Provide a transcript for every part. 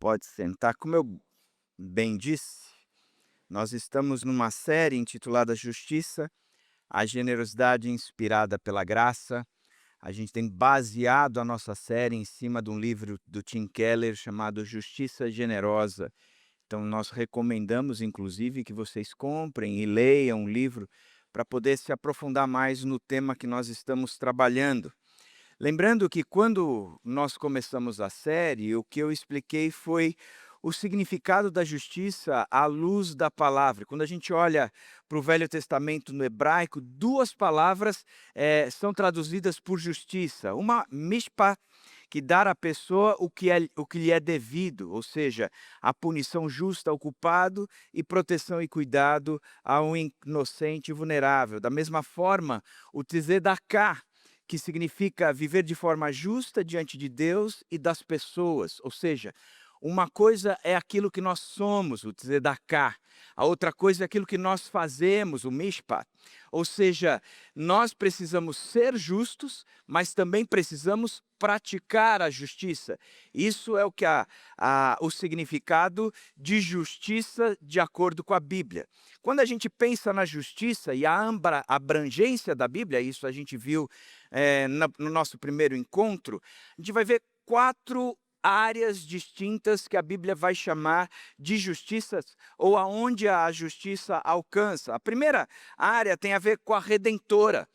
Pode sentar. Como eu bem disse, nós estamos numa série intitulada Justiça, a generosidade inspirada pela graça. A gente tem baseado a nossa série em cima de um livro do Tim Keller chamado Justiça Generosa. Então, nós recomendamos, inclusive, que vocês comprem e leiam o livro para poder se aprofundar mais no tema que nós estamos trabalhando. Lembrando que quando nós começamos a série, o que eu expliquei foi o significado da justiça à luz da palavra. Quando a gente olha para o Velho Testamento no hebraico, duas palavras são traduzidas por justiça. Uma, mishpat, que dar à pessoa o que lhe é devido, ou seja, a punição justa ao culpado e proteção e cuidado ao inocente e vulnerável. Da mesma forma, o tzedakah, que significa viver de forma justa diante de Deus e das pessoas, ou seja, uma coisa é aquilo que nós somos, o tzedakah, a outra coisa é aquilo que nós fazemos, o mishpat, ou seja, nós precisamos ser justos, mas também precisamos praticar a justiça. Isso é o que o significado de justiça de acordo com a Bíblia. Quando a gente pensa na justiça e a abrangência da Bíblia, isso a gente viu no nosso primeiro encontro, a gente vai ver quatro áreas distintas que a Bíblia vai chamar de justiças ou aonde a justiça alcança. A primeira área tem a ver com a redentora.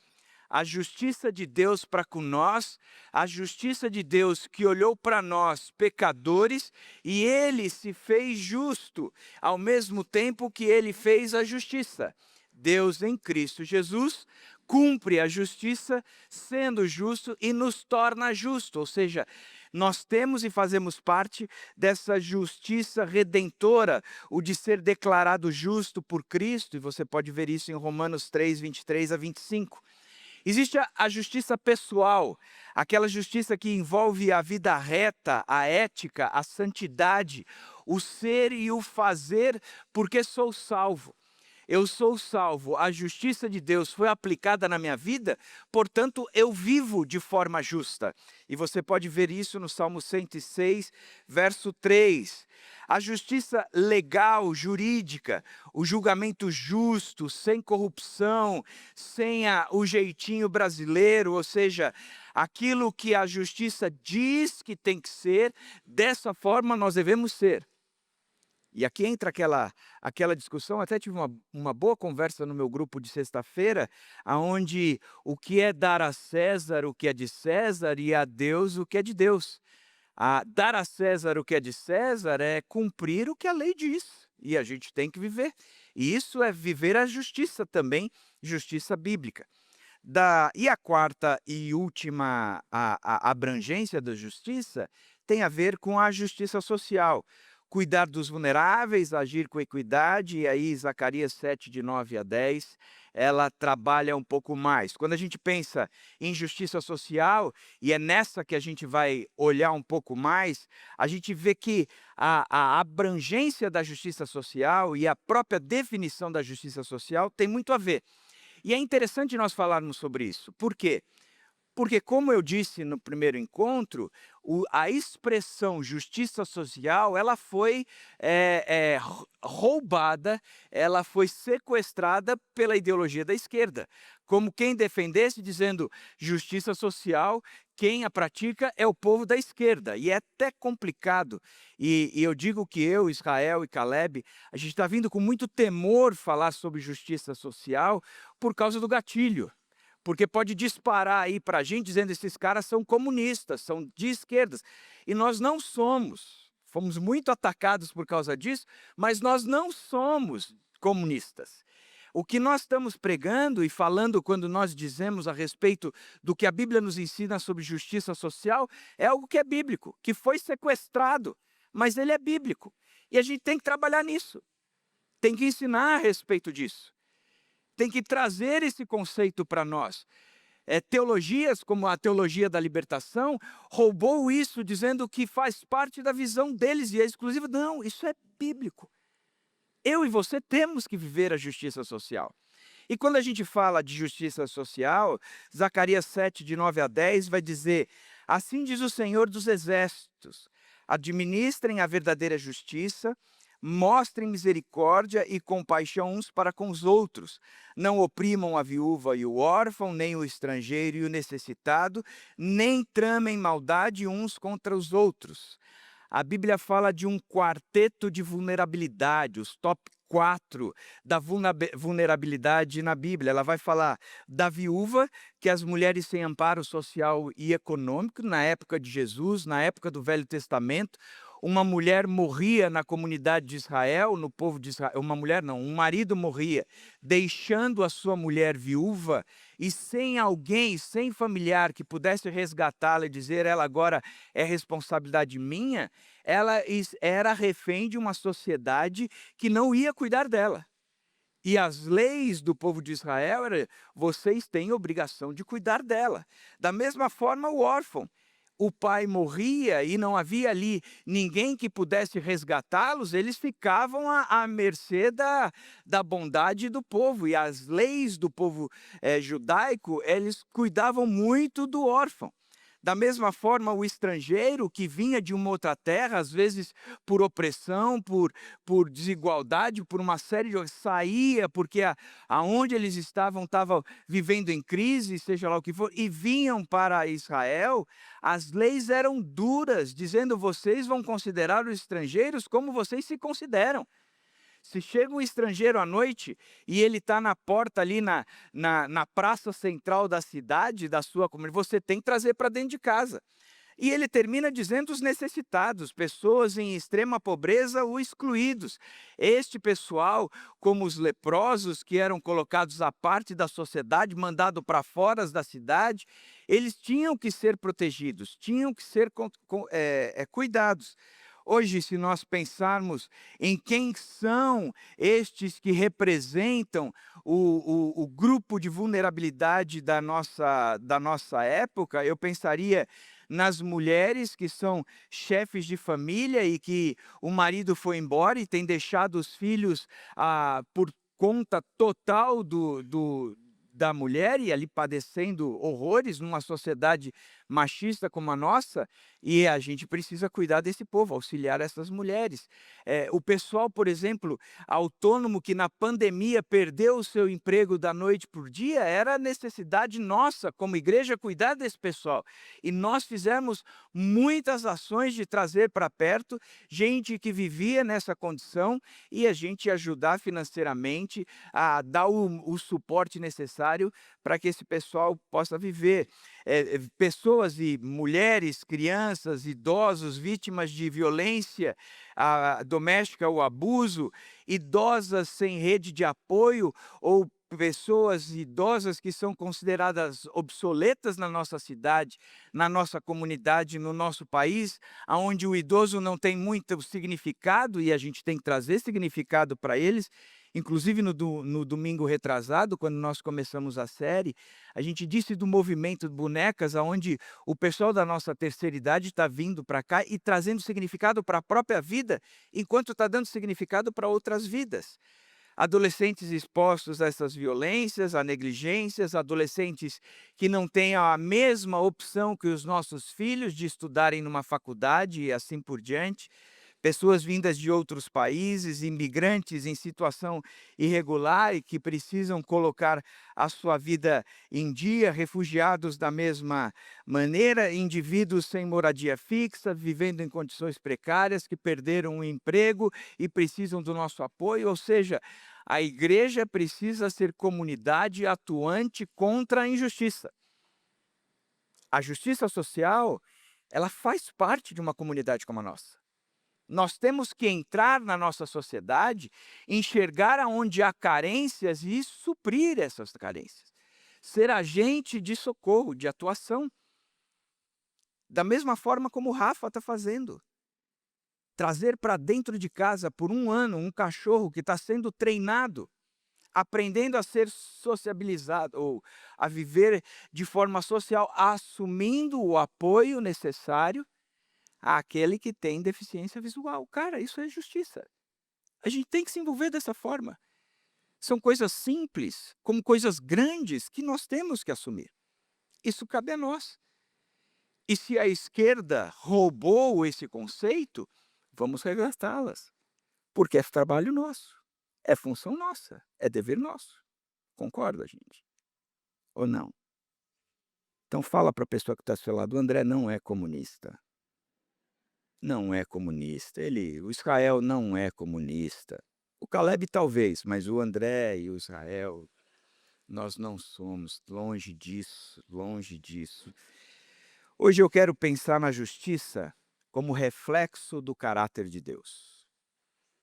A justiça de Deus para com nós, a justiça de Deus que olhou para nós, pecadores, e ele se fez justo, ao mesmo tempo que ele fez a justiça. Deus em Cristo Jesus cumpre a justiça, sendo justo e nos torna justo, ou seja, nós temos e fazemos parte dessa justiça redentora, o de ser declarado justo por Cristo, e você pode ver isso em Romanos 3, 23 a 25. Existe a justiça pessoal, aquela justiça que envolve a vida reta, a ética, a santidade, o ser e o fazer, porque sou salvo. Eu sou salvo, a justiça de Deus foi aplicada na minha vida, portanto eu vivo de forma justa. E você pode ver isso no Salmo 106, verso 3. A justiça legal, jurídica, o julgamento justo, sem corrupção, sem o jeitinho brasileiro, ou seja, aquilo que a justiça diz que tem que ser, dessa forma nós devemos ser. E aqui entra aquela discussão, até tive uma boa conversa no meu grupo de sexta-feira, aonde o que é dar a César o que é de César e a Deus o que é de Deus. Dar a César o que é de César é cumprir o que a lei diz, e a gente tem que viver. E isso é viver a justiça também, justiça bíblica. E a quarta e última a abrangência da justiça tem a ver com a justiça social. Cuidar dos vulneráveis, agir com equidade, e aí Zacarias 7, de 9 a 10, ela trabalha um pouco mais. Quando a gente pensa em justiça social, e é nessa que a gente vai olhar um pouco mais, a gente vê que a abrangência da justiça social e a própria definição da justiça social tem muito a ver. E é interessante nós falarmos sobre isso. Por quê? Porque, como eu disse no primeiro encontro, a expressão justiça social, ela foi roubada, ela foi sequestrada pela ideologia da esquerda, como quem defendesse dizendo justiça social, quem a pratica é o povo da esquerda, e é até complicado. E eu digo que eu, Israel e Caleb, a gente está vindo com muito temor falar sobre justiça social por causa do gatilho. Porque pode disparar aí para a gente dizendo que esses caras são comunistas, são de esquerdas. E nós não somos. Fomos muito atacados por causa disso, mas nós não somos comunistas. O que nós estamos pregando e falando quando nós dizemos a respeito do que a Bíblia nos ensina sobre justiça social é algo que é bíblico, que foi sequestrado, mas ele é bíblico. E a gente tem que trabalhar nisso. Tem que ensinar a respeito disso. Tem que trazer esse conceito para nós. Teologias como a teologia da libertação roubou isso dizendo que faz parte da visão deles e é exclusivo. Não, isso é bíblico. Eu e você temos que viver a justiça social. E quando a gente fala de justiça social, Zacarias 7, de 9 a 10 vai dizer: assim diz o Senhor dos Exércitos, Administrem a verdadeira justiça, mostrem misericórdia e compaixão uns para com os outros. Não oprimam a viúva e o órfão, nem o estrangeiro e o necessitado, nem tramem maldade uns contra os outros. A Bíblia fala de um quarteto de vulnerabilidade, os top 4 da vulnerabilidade na Bíblia. Ela vai falar da viúva, que as mulheres sem amparo social e econômico, na época de Jesus, na época do Velho Testamento, uma mulher morria na comunidade de Israel, no povo de Israel, uma mulher não, um marido morria, deixando a sua mulher viúva e sem alguém, sem familiar que pudesse resgatá-la e dizer, ela agora é responsabilidade minha, ela era refém de uma sociedade que não ia cuidar dela. E as leis do povo de Israel eram, vocês têm obrigação de cuidar dela. Da mesma forma, o órfão. O pai morria e não havia ali ninguém que pudesse resgatá-los, eles ficavam à mercê da bondade do povo. E as leis do povo judaico, eles cuidavam muito do órfão. Da mesma forma, o estrangeiro que vinha de uma outra terra, às vezes por opressão, por desigualdade, por uma série de... saía, porque aonde eles estavam vivendo em crise, seja lá o que for, e vinham para Israel, as leis eram duras, dizendo, vocês vão considerar os estrangeiros como vocês se consideram. Se chega um estrangeiro à noite e ele está na porta ali na praça central da cidade, da sua comunidade, você tem que trazer para dentro de casa. E ele termina dizendo os necessitados, pessoas em extrema pobreza ou excluídos. Este pessoal, como os leprosos que eram colocados à parte da sociedade, mandado para fora da cidade, eles tinham que ser protegidos, tinham que ser cuidados. Hoje, se nós pensarmos em quem são estes que representam o grupo de vulnerabilidade da nossa época, eu pensaria nas mulheres que são chefes de família e que o marido foi embora e tem deixado os filhos por conta total da mulher e ali padecendo horrores numa sociedade machista como a nossa, e a gente precisa cuidar desse povo, auxiliar essas mulheres. O pessoal, por exemplo, autônomo que na pandemia perdeu o seu emprego da noite para o dia, era necessidade nossa, como igreja, cuidar desse pessoal. E nós fizemos muitas ações de trazer para perto gente que vivia nessa condição e a gente ajudar financeiramente a dar o suporte necessário para que esse pessoal possa viver. Pessoas e mulheres, crianças, idosos, vítimas de violência doméstica ou abuso, idosas sem rede de apoio ou pessoas idosas que são consideradas obsoletas na nossa cidade, na nossa comunidade, no nosso país, onde o idoso não tem muito significado e a gente tem que trazer significado para eles. Inclusive no domingo retrasado, quando nós começamos a série, a gente disse do movimento de bonecas, onde o pessoal da nossa terceira idade está vindo para cá e trazendo significado para a própria vida, enquanto está dando significado para outras vidas. Adolescentes expostos a essas violências, a negligências, adolescentes que não têm a mesma opção que os nossos filhos de estudarem numa faculdade e assim por diante. Pessoas vindas de outros países, imigrantes em situação irregular e que precisam colocar a sua vida em dia, refugiados da mesma maneira, indivíduos sem moradia fixa, vivendo em condições precárias, que perderam o emprego e precisam do nosso apoio. Ou seja, a igreja precisa ser comunidade atuante contra a injustiça. A justiça social, ela faz parte de uma comunidade como a nossa. Nós temos que entrar na nossa sociedade, enxergar aonde há carências e suprir essas carências. Ser agente de socorro, de atuação. Da mesma forma como o Rafa está fazendo. Trazer para dentro de casa por um ano um cachorro que está sendo treinado, aprendendo a ser sociabilizado ou a viver de forma social, assumindo o apoio necessário àquele que tem deficiência visual. Cara, isso é justiça. A gente tem que se envolver dessa forma. São coisas simples, como coisas grandes, que nós temos que assumir. Isso cabe a nós. E se a esquerda roubou esse conceito, vamos resgatá-las, porque é trabalho nosso, é função nossa, é dever nosso. Concorda, gente? Ou não? Então fala para a pessoa que está ao seu lado: "O André não é comunista, não é comunista, o Israel não é comunista. O Caleb talvez, mas o André e o Israel, nós não somos, longe disso, longe disso". Hoje eu quero pensar na justiça como reflexo do caráter de Deus.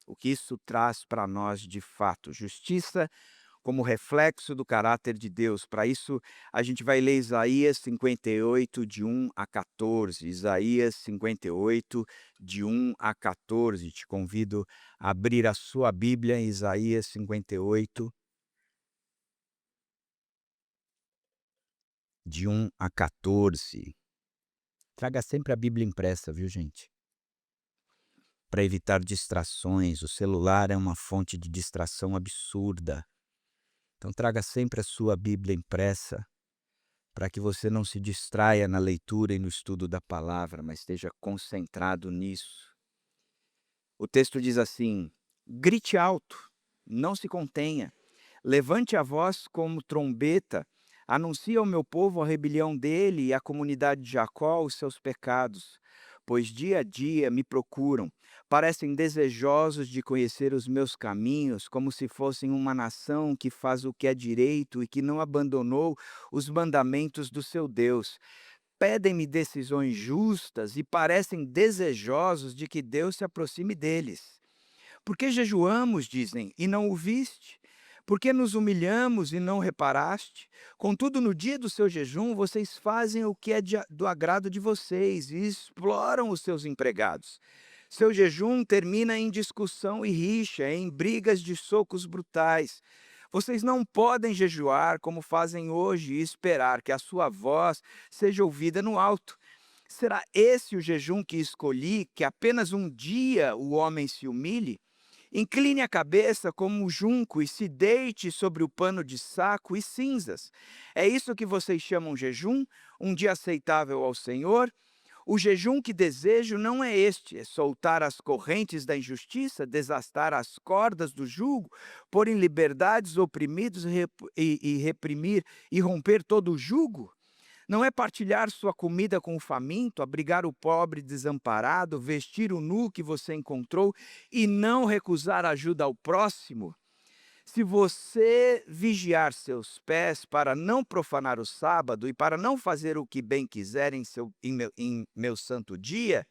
O que isso traz para nós de fato? Justiça como reflexo do caráter de Deus. Para isso, a gente vai ler Isaías 58, de 1 a 14. Isaías 58, de 1 a 14. Te convido a abrir a sua Bíblia em Isaías 58, de 1 a 14. Traga sempre a Bíblia impressa, viu, gente? Para evitar distrações. O celular é uma fonte de distração absurda. Então, traga sempre a sua Bíblia impressa, para que você não se distraia na leitura e no estudo da palavra, mas esteja concentrado nisso. O texto diz assim: grite alto, não se contenha, levante a voz como trombeta, anuncie ao meu povo a rebelião dele e à comunidade de Jacó os seus pecados. Pois dia a dia me procuram, parecem desejosos de conhecer os meus caminhos, como se fossem uma nação que faz o que é direito e que não abandonou os mandamentos do seu Deus. Pedem-me decisões justas e parecem desejosos de que Deus se aproxime deles. Porque jejuamos, dizem, e não o viste? Porque nos humilhamos e não reparaste? Contudo, no dia do seu jejum, vocês fazem o que é do agrado de vocês e exploram os seus empregados. Seu jejum termina em discussão e rixa, em brigas de socos brutais. Vocês não podem jejuar como fazem hoje e esperar que a sua voz seja ouvida no alto. Será esse o jejum que escolhi, que apenas um dia o homem se humilhe? Incline a cabeça como um junco e se deite sobre o pano de saco e cinzas. É isso que vocês chamam jejum? Um dia aceitável ao Senhor? O jejum que desejo não é este: é soltar as correntes da injustiça, desastar as cordas do jugo, pôr em liberdade os oprimidos e reprimir e romper todo o jugo? Não é partilhar sua comida com o faminto, abrigar o pobre desamparado, vestir o nu que você encontrou e não recusar ajuda ao próximo? Se você vigiar seus pés para não profanar o sábado e para não fazer o que bem quiser em meu santo dia,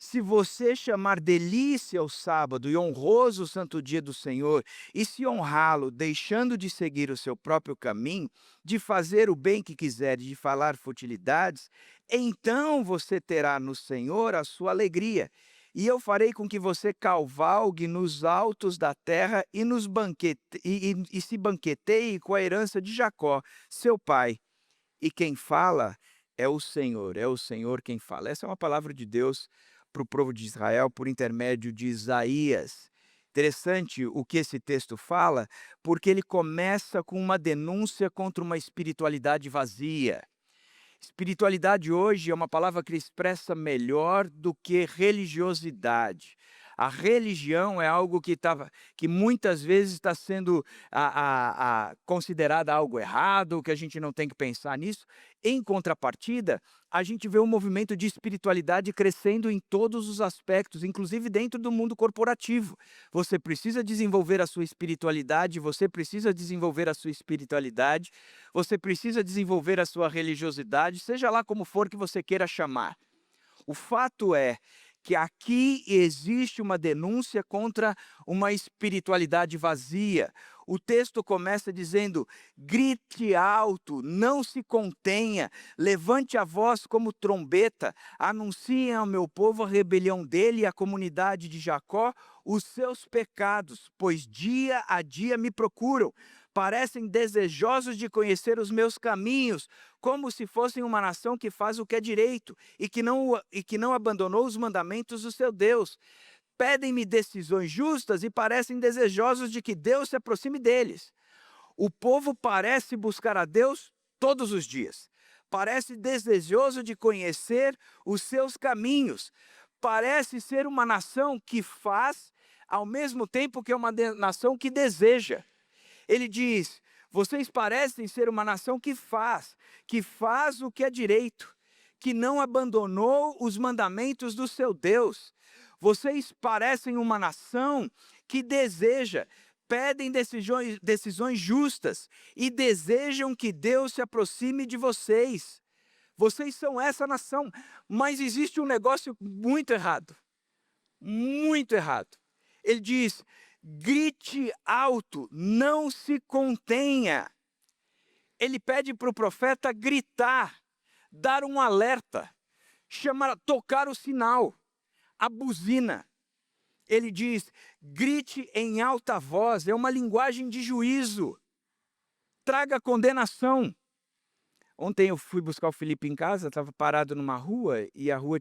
se você chamar delícia o sábado e honroso o santo dia do Senhor, e se honrá-lo, deixando de seguir o seu próprio caminho, de fazer o bem que quiser e de falar futilidades, então você terá no Senhor a sua alegria. E eu farei com que você cavalgue nos altos da terra e, e se banqueteie com a herança de Jacó, seu pai. E quem fala é o Senhor quem fala. Essa é uma palavra de Deus para o povo de Israel por intermédio de Isaías. Interessante o que esse texto fala, porque ele começa com uma denúncia contra uma espiritualidade vazia. Espiritualidade hoje é uma palavra que expressa melhor do que religiosidade. A religião é algo que muitas vezes está sendo considerada algo errado, que a gente não tem que pensar nisso. Em contrapartida, a gente vê um movimento de espiritualidade crescendo em todos os aspectos, inclusive dentro do mundo corporativo. Você precisa desenvolver a sua espiritualidade, você precisa desenvolver a sua espiritualidade, você precisa desenvolver a sua religiosidade, seja lá como for que você queira chamar. O fato é que aqui existe uma denúncia contra uma espiritualidade vazia. O texto começa dizendo: grite alto, não se contenha, levante a voz como trombeta, anuncie ao meu povo a rebelião dele e à comunidade de Jacó os seus pecados, pois dia a dia me procuram. Parecem desejosos de conhecer os meus caminhos, como se fossem uma nação que faz o que é direito e que não abandonou os mandamentos do seu Deus. Pedem-me decisões justas e parecem desejosos de que Deus se aproxime deles. O povo parece buscar a Deus todos os dias. parece desejoso de conhecer os seus caminhos. Parece ser uma nação que faz, ao mesmo tempo que é uma nação que deseja. Ele diz: vocês parecem ser uma nação que faz o que é direito, que não abandonou os mandamentos do seu Deus. Vocês parecem uma nação que deseja, pedem decisões justas e desejam que Deus se aproxime de vocês. Vocês são essa nação, mas existe um negócio muito errado. Muito errado. Ele diz: grite alto, não se contenha. Ele pede para o profeta gritar, dar um alerta, tocar o sinal, a buzina. Ele diz: grite em alta voz, é uma linguagem de juízo, traga condenação. Ontem eu fui buscar o Felipe em casa, estava parado numa rua, e a rua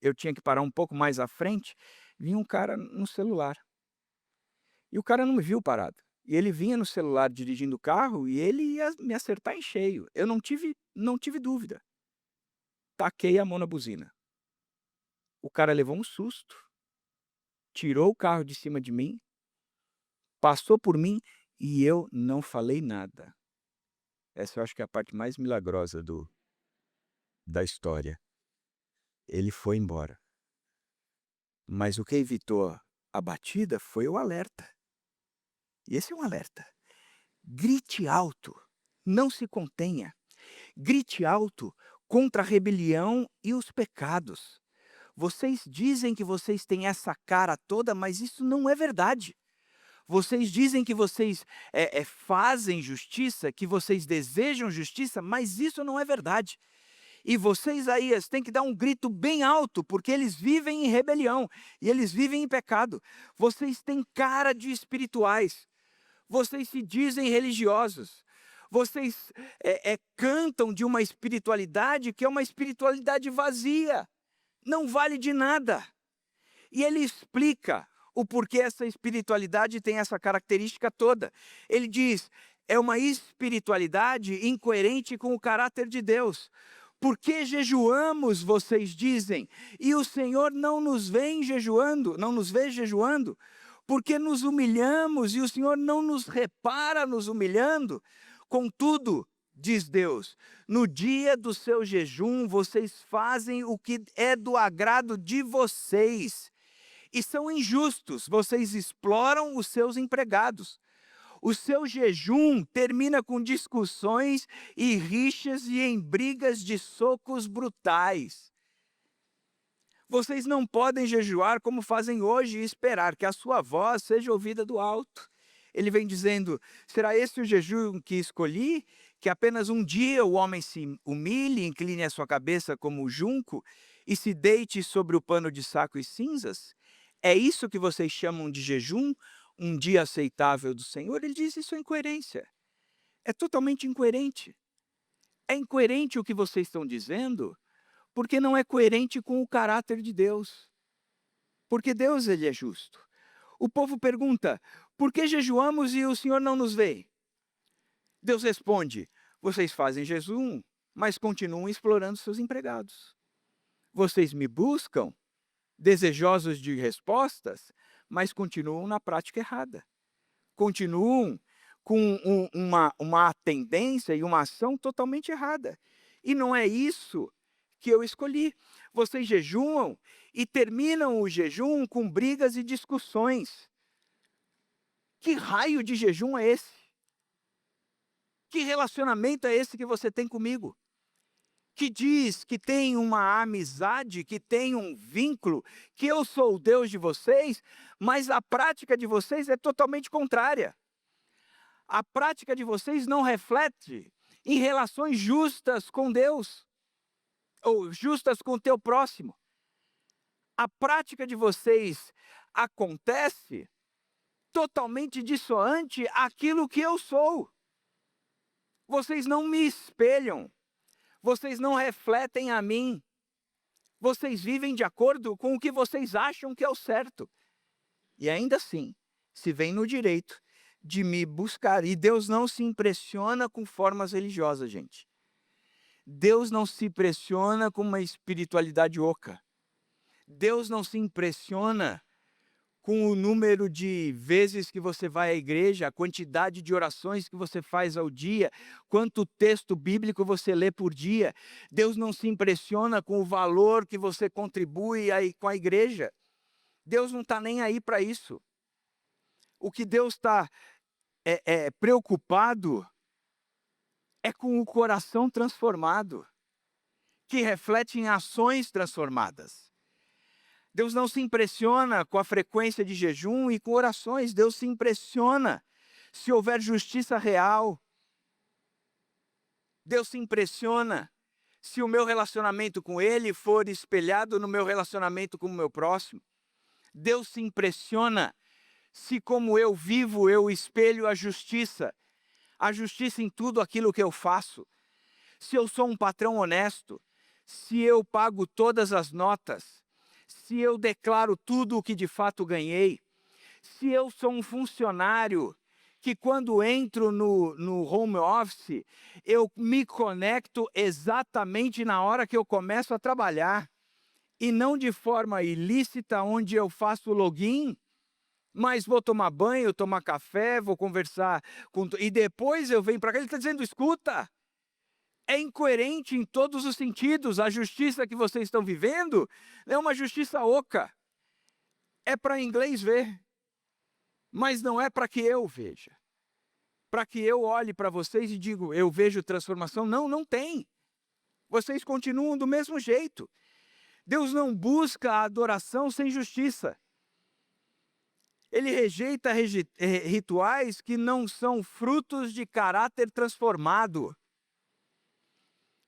eu tinha que parar um pouco mais à frente, vinha um cara no celular. E o cara não me viu parado. E ele vinha no celular dirigindo o carro e ele ia me acertar em cheio. Eu não tive dúvida. Taquei a mão na buzina. O cara levou um susto, tirou o carro de cima de mim, passou por mim e eu não falei nada. Essa eu acho que é a parte mais milagrosa da história. Ele foi embora. Mas o que evitou a batida foi o alerta. E esse é um alerta. Grite alto, não se contenha. Grite alto contra a rebelião e os pecados. Vocês dizem que vocês têm essa cara toda, mas isso não é verdade. Vocês dizem que vocês fazem justiça, que vocês desejam justiça, mas isso não é verdade. E você, Isaías, tem que dar um grito bem alto, porque eles vivem em rebelião e eles vivem em pecado. Vocês têm cara de espirituais. Vocês se dizem religiosos. Vocês cantam de uma espiritualidade que é uma espiritualidade vazia. Não vale de nada. E ele explica o porquê essa espiritualidade tem essa característica toda. Ele diz: é uma espiritualidade incoerente com o caráter de Deus. Por que jejuamos, vocês dizem, e o Senhor não nos vê jejuando, não nos vê jejuando? Porque nos humilhamos e o Senhor não nos repara nos humilhando? Contudo, diz Deus, no dia do seu jejum, vocês fazem o que é do agrado de vocês. E são injustos, vocês exploram os seus empregados. O seu jejum termina com discussões e rixas e em brigas de socos brutais. Vocês não podem jejuar como fazem hoje e esperar que a sua voz seja ouvida do alto. Ele vem dizendo: será esse o jejum que escolhi? Que apenas um dia o homem se humilhe, incline a sua cabeça como o junco e se deite sobre o pano de saco e cinzas? É isso que vocês chamam de jejum? Um dia aceitável do Senhor? Ele diz: isso é incoerência. É totalmente incoerente. É incoerente o que vocês estão dizendo, porque não é coerente com o caráter de Deus. Porque Deus, ele é justo. O povo pergunta: por que jejuamos e o Senhor não nos vê? Deus responde: vocês fazem jejum, mas continuam explorando seus empregados. Vocês me buscam, desejosos de respostas, mas continuam na prática errada. Continuam com uma tendência e uma ação totalmente errada. E não é isso que eu escolhi. Vocês jejuam e terminam o jejum com brigas e discussões. Que raio de jejum é esse? Que relacionamento é esse que você tem comigo? Que diz que tem uma amizade, que tem um vínculo, que eu sou o Deus de vocês, mas a prática de vocês é totalmente contrária. A prática de vocês não reflete em relações justas com Deus, ou justas com o teu próximo. A prática de vocês acontece totalmente dissoante àquilo que eu sou. Vocês não me espelham. Vocês não refletem a mim. Vocês vivem de acordo com o que vocês acham que é o certo. E ainda assim, se vem no direito de me buscar. E Deus não se impressiona com formas religiosas, gente. Deus não se impressiona com uma espiritualidade oca. Deus não se impressiona com o número de vezes que você vai à igreja, a quantidade de orações que você faz ao dia, quanto texto bíblico você lê por dia. Deus não se impressiona com o valor que você contribui aí com a igreja. Deus não está nem aí para isso. O que Deus está preocupado é com o coração transformado, que reflete em ações transformadas. Deus não se impressiona com a frequência de jejum e com orações. Deus se impressiona se houver justiça real. Deus se impressiona se o meu relacionamento com Ele for espelhado no meu relacionamento com o meu próximo. Deus se impressiona se, como eu vivo, eu espelho a justiça em tudo aquilo que eu faço. Se eu sou um patrão honesto, se eu pago todas as notas, se eu declaro tudo o que de fato ganhei, se eu sou um funcionário que quando entro no home office, eu me conecto exatamente na hora que eu começo a trabalhar, e não de forma ilícita, onde eu faço login, mas vou tomar banho, tomar café, vou conversar, e depois eu venho para cá. Ele está dizendo, escuta, é incoerente em todos os sentidos. A justiça que vocês estão vivendo é uma justiça oca. É para inglês ver, mas não é para que eu veja. Para que eu olhe para vocês e digo, eu vejo transformação. Não, não tem. Vocês continuam do mesmo jeito. Deus não busca a adoração sem justiça. Ele rejeita rituais que não são frutos de caráter transformado.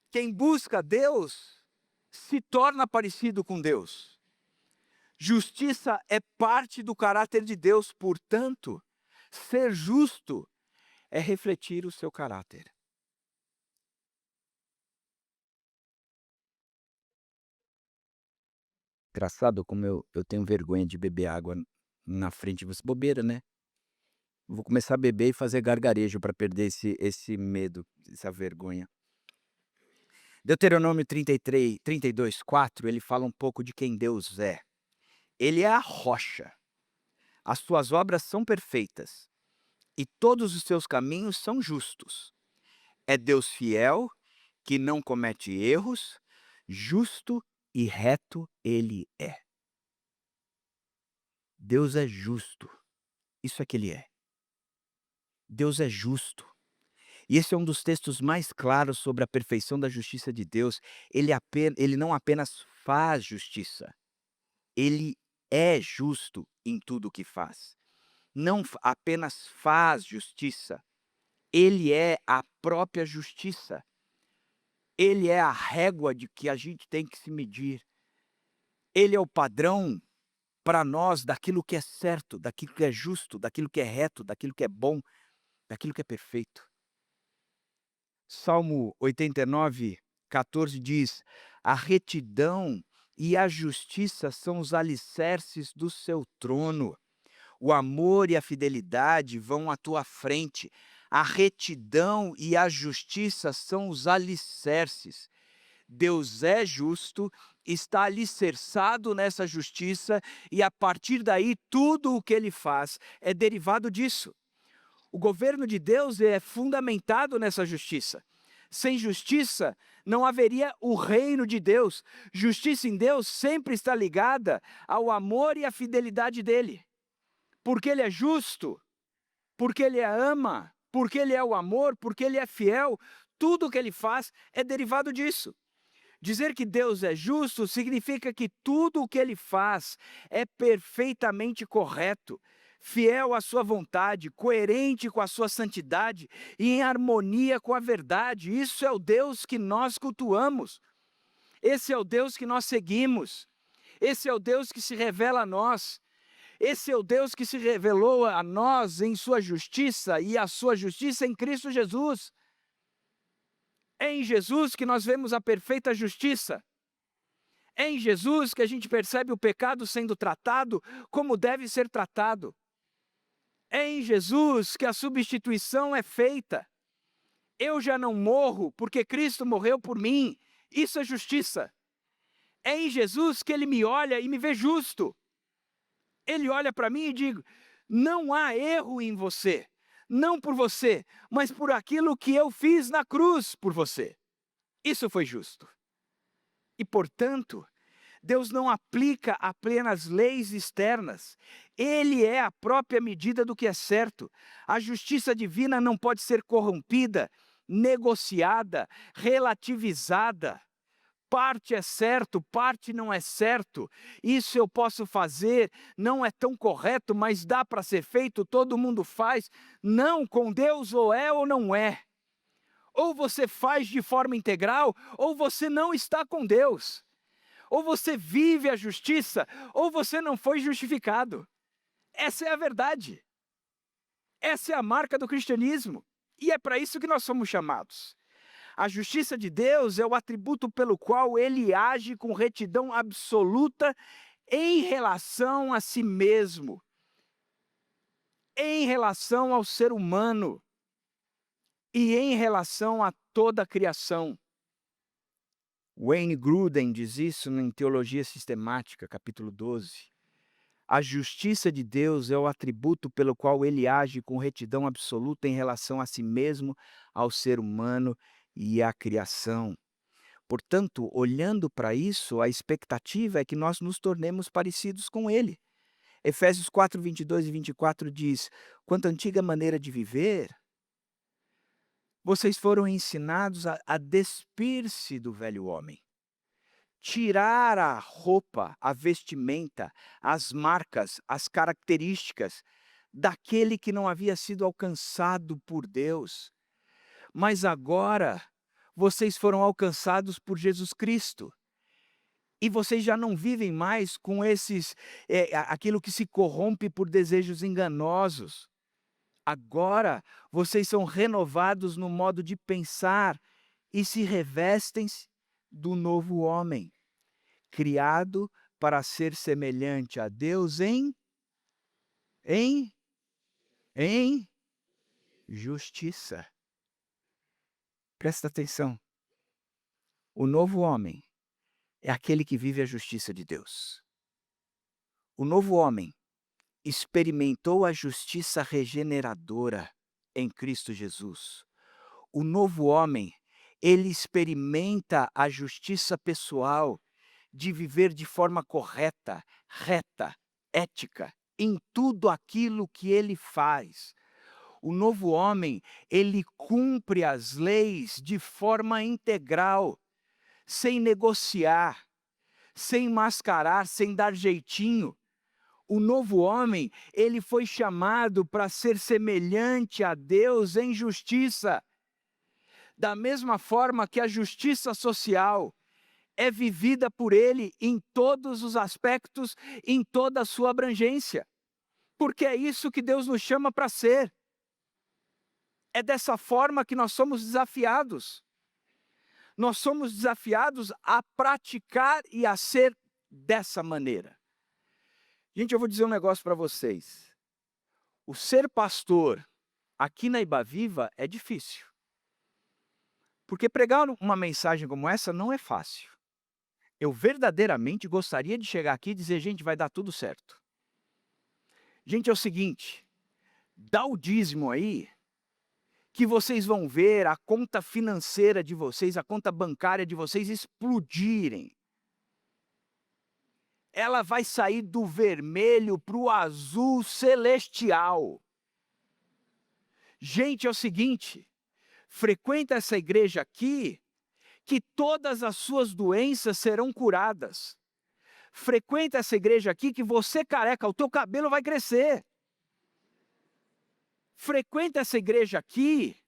Quem busca Deus se torna parecido com Deus. Justiça é parte do caráter de Deus, portanto, ser justo é refletir o seu caráter. Engraçado como eu tenho vergonha de beber água na frente de você. Bobeira, né? Vou começar a beber e fazer gargarejo para perder esse medo, essa vergonha. Deuteronômio 32:4, ele fala um pouco de quem Deus é. Ele é a rocha. As suas obras são perfeitas e todos os seus caminhos são justos. É Deus fiel, que não comete erros, justo e reto ele é. Deus é justo. Isso é que ele é. Deus é justo. E esse é um dos textos mais claros sobre a perfeição da justiça de Deus. Ele não apenas faz justiça, ele é justo em tudo o que faz. Não apenas faz justiça, ele é a própria justiça. Ele é a régua de que a gente tem que se medir. Ele é o padrão para nós daquilo que é certo, daquilo que é justo, daquilo que é reto, daquilo que é bom, daquilo que é perfeito. Salmo 89:14 diz: a retidão e a justiça são os alicerces do seu trono. O amor e a fidelidade vão à tua frente. A retidão e a justiça são os alicerces. Deus é justo, está alicerçado nessa justiça, e a partir daí tudo o que ele faz é derivado disso. O governo de Deus é fundamentado nessa justiça. Sem justiça, não haveria o reino de Deus. Justiça em Deus sempre está ligada ao amor e à fidelidade dele. Porque ele é justo, porque ele ama, porque ele é o amor, porque ele é fiel, tudo o que ele faz é derivado disso. Dizer que Deus é justo significa que tudo o que ele faz é perfeitamente correto, fiel à sua vontade, coerente com a sua santidade e em harmonia com a verdade. Isso é o Deus que nós cultuamos. Esse é o Deus que nós seguimos. Esse é o Deus que se revela a nós. Esse é o Deus que se revelou a nós em sua justiça, e a sua justiça em Cristo Jesus. É em Jesus que nós vemos a perfeita justiça. É em Jesus que a gente percebe o pecado sendo tratado como deve ser tratado. É em Jesus que a substituição é feita. Eu já não morro porque Cristo morreu por mim. Isso é justiça. É em Jesus que ele me olha e me vê justo. Ele olha para mim e diz: não há erro em você. Não por você, mas por aquilo que eu fiz na cruz por você. Isso foi justo. E, portanto, Deus não aplica apenas leis externas. Ele é a própria medida do que é certo. A justiça divina não pode ser corrompida, negociada, relativizada. Parte é certo, parte não é certo. Isso eu posso fazer, não é tão correto, mas dá para ser feito, todo mundo faz. Não, com Deus ou é ou não é. Ou você faz de forma integral, ou você não está com Deus. Ou você vive a justiça, ou você não foi justificado. Essa é a verdade. Essa é a marca do cristianismo. E é para isso que nós somos chamados. A justiça de Deus é o atributo pelo qual ele age com retidão absoluta em relação a si mesmo, em relação ao ser humano e em relação a toda a criação. Wayne Grudem diz isso em Teologia Sistemática, capítulo 12. A justiça de Deus é o atributo pelo qual ele age com retidão absoluta em relação a si mesmo, ao ser humano e à criação. Portanto, olhando para isso, a expectativa é que nós nos tornemos parecidos com ele. Efésios 4, 22 e 24 diz: quanto à antiga maneira de viver, vocês foram ensinados a despir-se do velho homem. Tirar a roupa, a vestimenta, as marcas, as características daquele que não havia sido alcançado por Deus. Mas agora vocês foram alcançados por Jesus Cristo. E vocês já não vivem mais com aquilo que se corrompe por desejos enganosos. Agora vocês são renovados no modo de pensar e se revestem do novo homem, criado para ser semelhante a Deus em justiça. Presta atenção. O novo homem é aquele que vive a justiça de Deus. O novo homem experimentou a justiça regeneradora em Cristo Jesus. O novo homem, ele experimenta a justiça pessoal de viver de forma correta, reta, ética, em tudo aquilo que ele faz. O novo homem, ele cumpre as leis de forma integral, sem negociar, sem mascarar, sem dar jeitinho. O novo homem, ele foi chamado para ser semelhante a Deus em justiça. Da mesma forma que a justiça social é vivida por ele em todos os aspectos, em toda a sua abrangência. Porque é isso que Deus nos chama para ser. É dessa forma que nós somos desafiados. Nós somos desafiados a praticar e a ser dessa maneira. Gente, eu vou dizer um negócio para vocês. O ser pastor aqui na Ibaviva é difícil. Porque pregar uma mensagem como essa não é fácil. Eu verdadeiramente gostaria de chegar aqui e dizer, gente, vai dar tudo certo. Gente, é o seguinte, dá o dízimo aí, que vocês vão ver a conta financeira de vocês, a conta bancária de vocês explodirem. Ela vai sair do vermelho para o azul celestial. Gente, é o seguinte, frequenta essa igreja aqui, que todas as suas doenças serão curadas. Frequenta essa igreja aqui, que você careca, o teu cabelo vai crescer. Frequenta essa igreja aqui,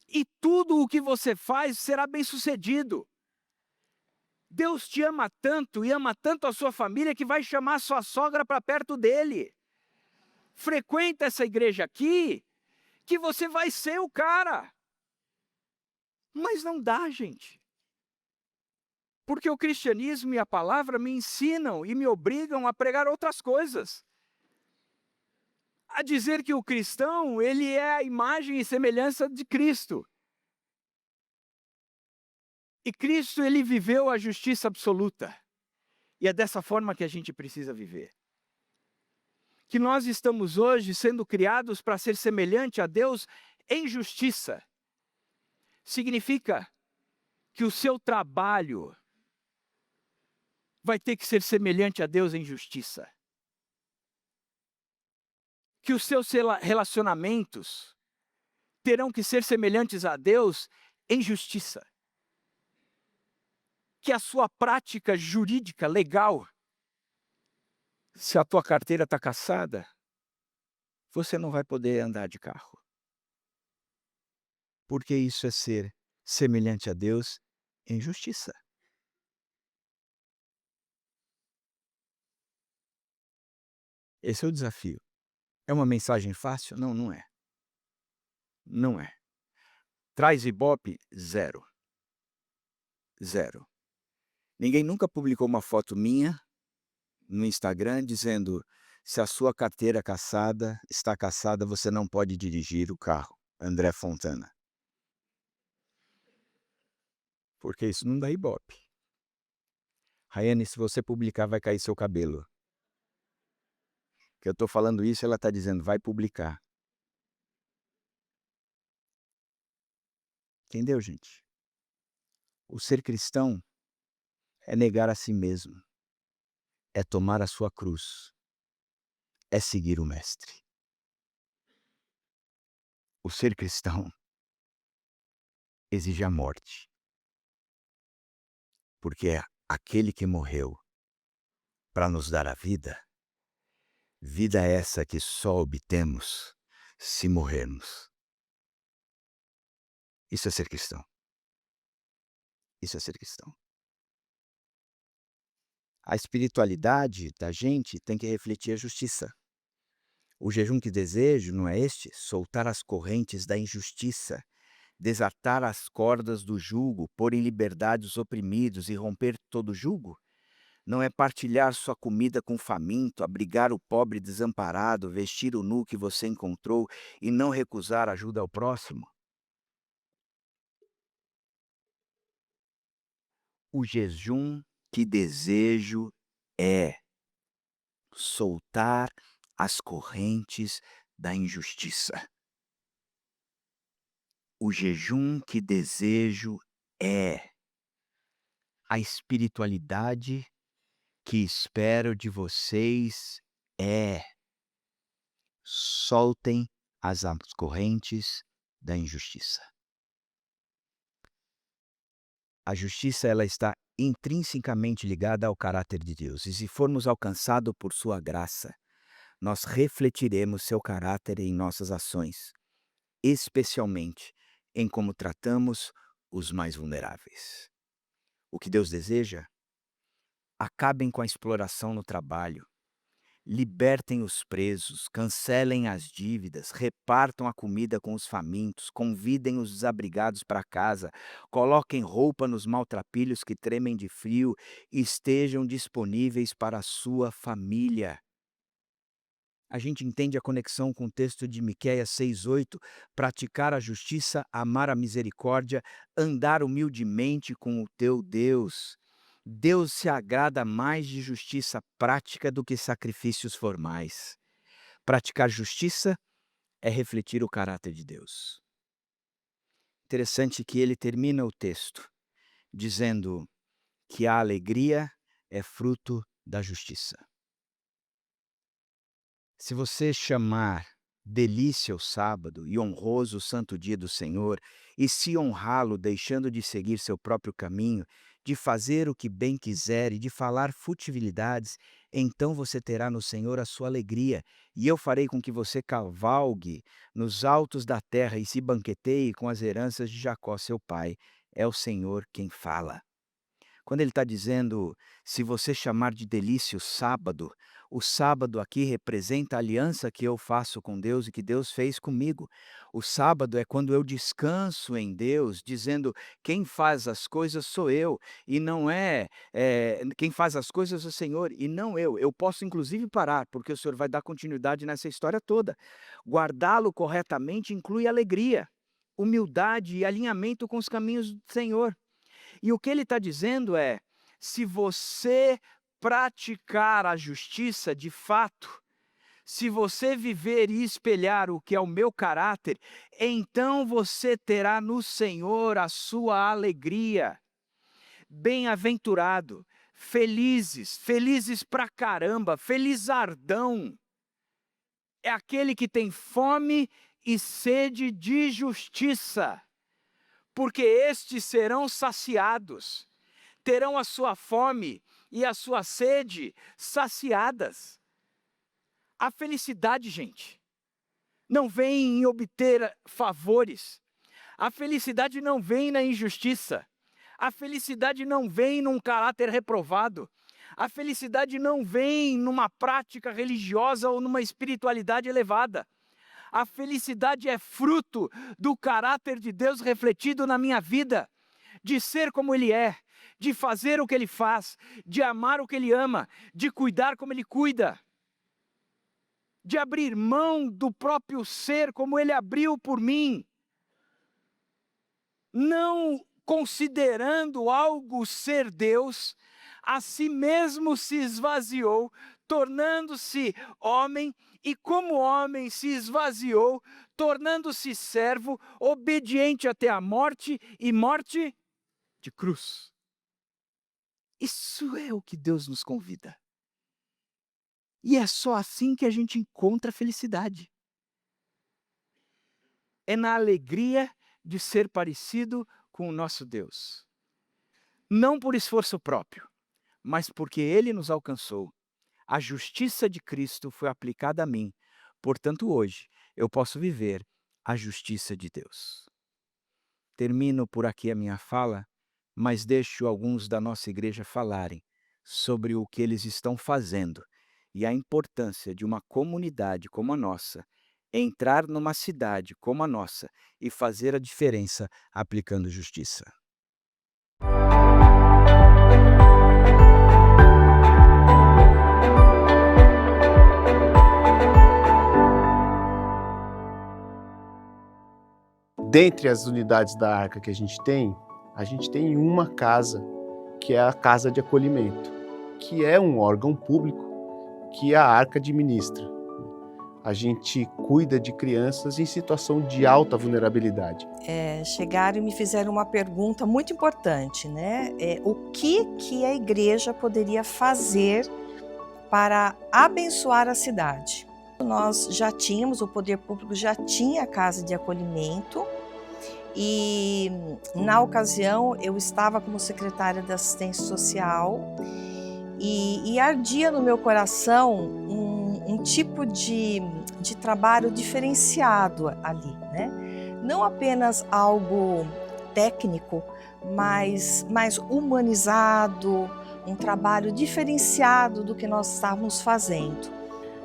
e tudo o que você faz será bem sucedido. Deus te ama tanto e ama tanto a sua família que vai chamar sua sogra para perto dele. Frequenta essa igreja aqui, que você vai ser o cara. Mas não dá, gente. Porque o cristianismo e a palavra me ensinam e me obrigam a pregar outras coisas. a dizer que o cristão, ele é a imagem e semelhança de Cristo. E Cristo, ele viveu a justiça absoluta. E é dessa forma que a gente precisa viver. Que nós estamos hoje sendo criados para ser semelhante a Deus em justiça. Significa que o seu trabalho vai ter que ser semelhante a Deus em justiça. Que os seus relacionamentos terão que ser semelhantes a Deus em justiça. Que a sua prática jurídica, legal, se a tua carteira está cassada, você não vai poder andar de carro. Porque isso é ser semelhante a Deus em justiça. Esse é o desafio. É uma mensagem fácil? Não, não é. Não é. Traz Ibope? Zero. Zero. Ninguém nunca publicou uma foto minha no Instagram dizendo: se a sua carteira está cassada, você não pode dirigir o carro. André Fontana. Porque isso não dá Ibope. Raiane, se você publicar, vai cair seu cabelo. Que eu estou falando isso, ela está dizendo: vai publicar. Entendeu, gente? O ser cristão é negar a si mesmo, é tomar a sua cruz, é seguir o Mestre. O ser cristão exige a morte, porque é aquele que morreu para nos dar a vida, vida essa que só obtemos se morrermos. Isso é ser cristão. Isso é ser cristão. A espiritualidade da gente tem que refletir a justiça. O jejum que desejo, não é este? Soltar as correntes da injustiça, desatar as cordas do jugo, pôr em liberdade os oprimidos e romper todo jugo? Não é partilhar sua comida com o faminto, abrigar o pobre desamparado, vestir o nu que você encontrou e não recusar ajuda ao próximo? O jejum que desejo é soltar as correntes da injustiça. O jejum que desejo é a espiritualidade que espero de vocês é: soltem as correntes da injustiça. A justiça, ela está intrinsecamente ligada ao caráter de Deus, e se formos alcançados por sua graça, nós refletiremos seu caráter em nossas ações, especialmente em como tratamos os mais vulneráveis. O que Deus deseja? Acabem com a exploração no trabalho, libertem os presos, cancelem as dívidas, repartam a comida com os famintos, convidem os desabrigados para casa, coloquem roupa nos maltrapilhos que tremem de frio e estejam disponíveis para a sua família. A gente entende a conexão com o texto de Miqueias 6:8, praticar a justiça, amar a misericórdia, andar humildemente com o teu Deus. Deus se agrada mais de justiça prática do que sacrifícios formais. Praticar justiça é refletir o caráter de Deus. Interessante que ele termina o texto dizendo que a alegria é fruto da justiça. Se você chamar delícia o sábado e honroso o santo dia do Senhor, e se honrá-lo deixando de seguir seu próprio caminho, de fazer o que bem quiser e de falar futilidades, então você terá no Senhor a sua alegria, e eu farei com que você cavalgue nos altos da terra e se banqueteie com as heranças de Jacó seu pai. É o Senhor quem fala. Quando ele está dizendo, se você chamar de delícia o sábado aqui representa a aliança que eu faço com Deus e que Deus fez comigo. O sábado é quando eu descanso em Deus, dizendo, quem faz as coisas sou eu, e não quem faz as coisas é o Senhor, e não eu. Eu posso inclusive parar, porque o Senhor vai dar continuidade nessa história toda. Guardá-lo corretamente inclui alegria, humildade e alinhamento com os caminhos do Senhor. E o que ele está dizendo é, se você praticar a justiça de fato, se você viver e espelhar o que é o meu caráter, então você terá no Senhor a sua alegria. Bem-aventurado, felizes, felizes pra caramba, felizardão. É aquele que tem fome e sede de justiça, porque estes serão saciados, terão a sua fome e a sua sede saciadas. A felicidade, gente, não vem em obter favores. A felicidade não vem na injustiça. A felicidade não vem num caráter reprovado. A felicidade não vem numa prática religiosa ou numa espiritualidade elevada. A felicidade é fruto do caráter de Deus refletido na minha vida, de ser como Ele é, de fazer o que Ele faz, de amar o que Ele ama, de cuidar como Ele cuida, de abrir mão do próprio ser como Ele abriu por mim, não considerando algo ser Deus, a si mesmo se esvaziou, tornando-se homem, e como homem se esvaziou, tornando-se servo, obediente até a morte, e morte de cruz. Isso é o que Deus nos convida. E é só assim que a gente encontra a felicidade. É na alegria de ser parecido com o nosso Deus. Não por esforço próprio, mas porque Ele nos alcançou. A justiça de Cristo foi aplicada a mim. Portanto, hoje, eu posso viver a justiça de Deus. Termino por aqui a minha fala, mas deixo alguns da nossa igreja falarem sobre o que eles estão fazendo e a importância de uma comunidade como a nossa, entrar numa cidade como a nossa e fazer a diferença aplicando justiça. Dentre as unidades da Arca que a gente tem uma casa, que é a Casa de Acolhimento, que é um órgão público que a Arca administra. A gente cuida de crianças em situação de alta vulnerabilidade. Chegaram e me fizeram uma pergunta muito importante, né? O que a igreja poderia fazer para abençoar a cidade? Nós já tínhamos, o poder público já tinha a Casa de Acolhimento, e na ocasião eu estava como secretária da Assistência Social e ardia no meu coração um tipo de trabalho diferenciado ali, né? Não apenas algo técnico, mas mais humanizado, um trabalho diferenciado do que nós estávamos fazendo.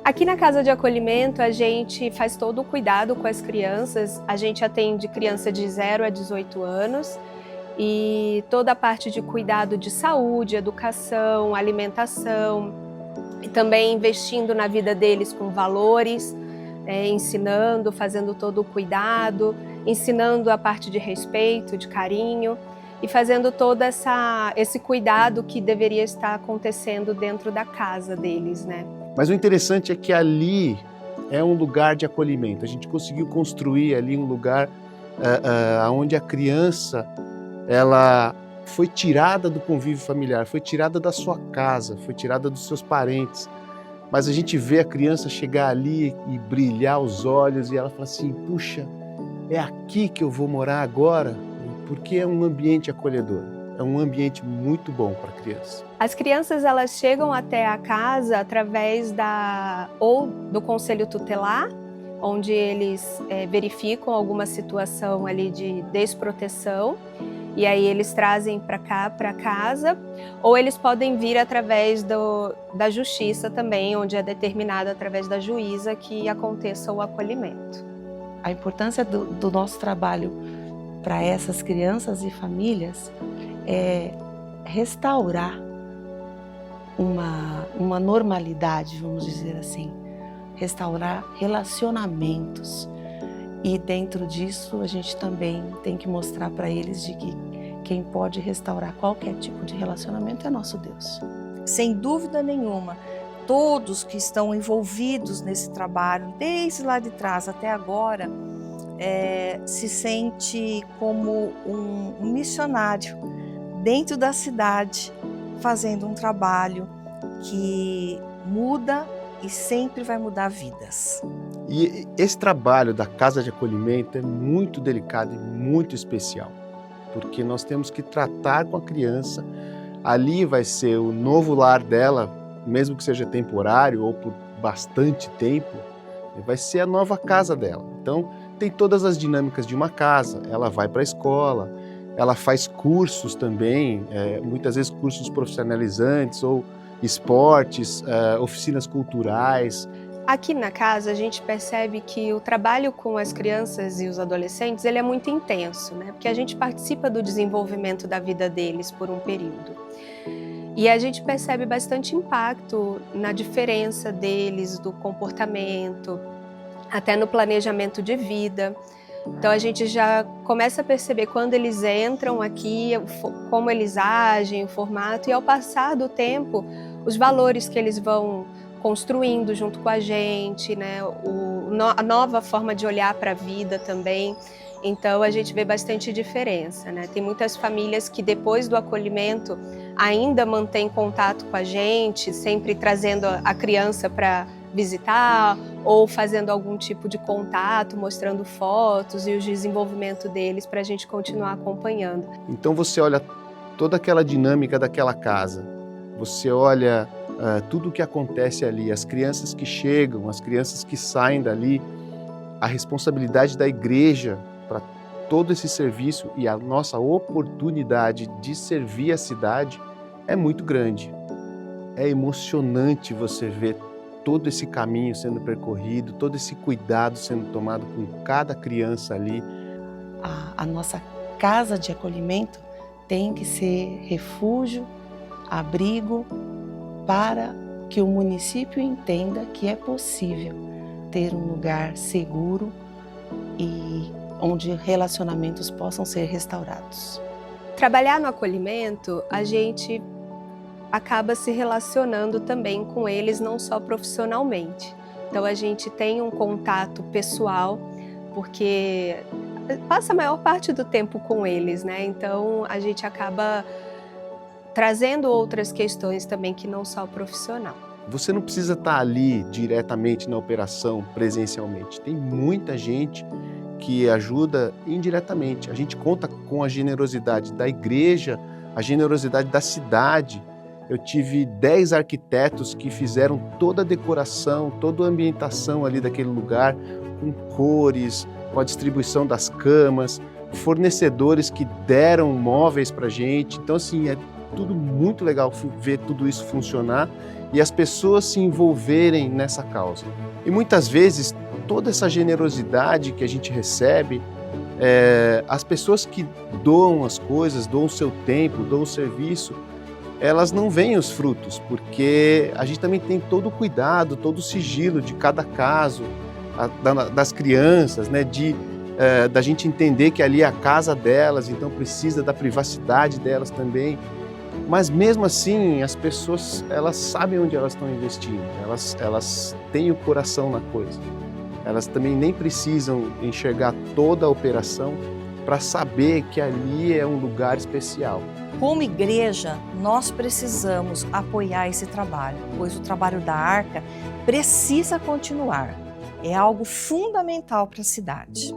Aqui na Casa de Acolhimento a gente faz todo o cuidado com as crianças, a gente atende criança de 0 a 18 anos e toda a parte de cuidado de saúde, educação, alimentação e também investindo na vida deles com valores, ensinando, fazendo todo o cuidado, ensinando a parte de respeito, de carinho e fazendo todo esse cuidado que deveria estar acontecendo dentro da casa deles, né? Mas o interessante é que ali é um lugar de acolhimento. A gente conseguiu construir ali um lugar onde a criança ela foi tirada do convívio familiar, foi tirada da sua casa, foi tirada dos seus parentes. Mas a gente vê a criança chegar ali e brilhar os olhos e ela fala assim, puxa, é aqui que eu vou morar agora? Porque é um ambiente acolhedor. É um ambiente muito bom para a criança. As crianças elas chegam até a casa através ou do conselho tutelar, onde eles verificam alguma situação ali de desproteção e aí eles trazem para cá, para casa, ou eles podem vir através da justiça também, onde é determinado através da juíza que aconteça o acolhimento. A importância do nosso trabalho para essas crianças e famílias é restaurar uma normalidade, vamos dizer assim, restaurar relacionamentos. E dentro disso a gente também tem que mostrar para eles de que quem pode restaurar qualquer tipo de relacionamento é nosso Deus. Sem dúvida nenhuma, todos que estão envolvidos nesse trabalho, desde lá de trás até agora, se sente como um missionário dentro da cidade, fazendo um trabalho que muda e sempre vai mudar vidas. E esse trabalho da casa de acolhimento é muito delicado e muito especial, porque nós temos que tratar com a criança. Ali vai ser o novo lar dela, mesmo que seja temporário ou por bastante tempo, vai ser a nova casa dela. Então, tem todas as dinâmicas de uma casa. Ela vai para a escola, ela faz cursos também, muitas vezes cursos profissionalizantes ou esportes, oficinas culturais. Aqui na casa a gente percebe que o trabalho com as crianças e os adolescentes ele é muito intenso, né? Porque a gente participa do desenvolvimento da vida deles por um período. E a gente percebe bastante impacto na diferença deles, do comportamento, até no planejamento de vida. Então a gente já começa a perceber quando eles entram aqui, como eles agem, o formato, e ao passar do tempo, os valores que eles vão construindo junto com a gente, né? A nova forma de olhar para a vida também. Então a gente vê bastante diferença, né? Tem muitas famílias que depois do acolhimento ainda mantêm contato com a gente, sempre trazendo a criança para visitar ou fazendo algum tipo de contato, mostrando fotos e o desenvolvimento deles para a gente continuar acompanhando. Então você olha toda aquela dinâmica daquela casa, você olha tudo o que acontece ali, as crianças que chegam, as crianças que saem dali, a responsabilidade da igreja para todo esse serviço e a nossa oportunidade de servir a cidade é muito grande. É emocionante você ver todo esse caminho sendo percorrido, todo esse cuidado sendo tomado com cada criança ali. A nossa casa de acolhimento tem que ser refúgio, abrigo, para que o município entenda que é possível ter um lugar seguro e onde relacionamentos possam ser restaurados. Trabalhar no acolhimento, a gente acaba se relacionando também com eles, não só profissionalmente. Então a gente tem um contato pessoal, porque passa a maior parte do tempo com eles, né? Então a gente acaba trazendo outras questões também que não só o profissional. Você não precisa estar ali diretamente na operação, presencialmente. Tem muita gente que ajuda indiretamente. A gente conta com a generosidade da igreja, a generosidade da cidade. Eu tive 10 arquitetos que fizeram toda a decoração, toda a ambientação ali daquele lugar, com cores, com a distribuição das camas, fornecedores que deram móveis para a gente. Então, assim, é tudo muito legal ver tudo isso funcionar e as pessoas se envolverem nessa causa. E muitas vezes, toda essa generosidade que a gente recebe, as pessoas que doam as coisas, doam o seu tempo, doam o serviço, elas não veem os frutos, porque a gente também tem todo o cuidado, todo o sigilo de cada caso, das crianças, né, da gente entender que ali é a casa delas, então precisa da privacidade delas também. Mas mesmo assim, as pessoas, elas sabem onde elas estão investindo, elas têm o coração na coisa. Elas também nem precisam enxergar toda a operação para saber que ali é um lugar especial. Como igreja, nós precisamos apoiar esse trabalho, pois o trabalho da Arca precisa continuar. É algo fundamental para a cidade.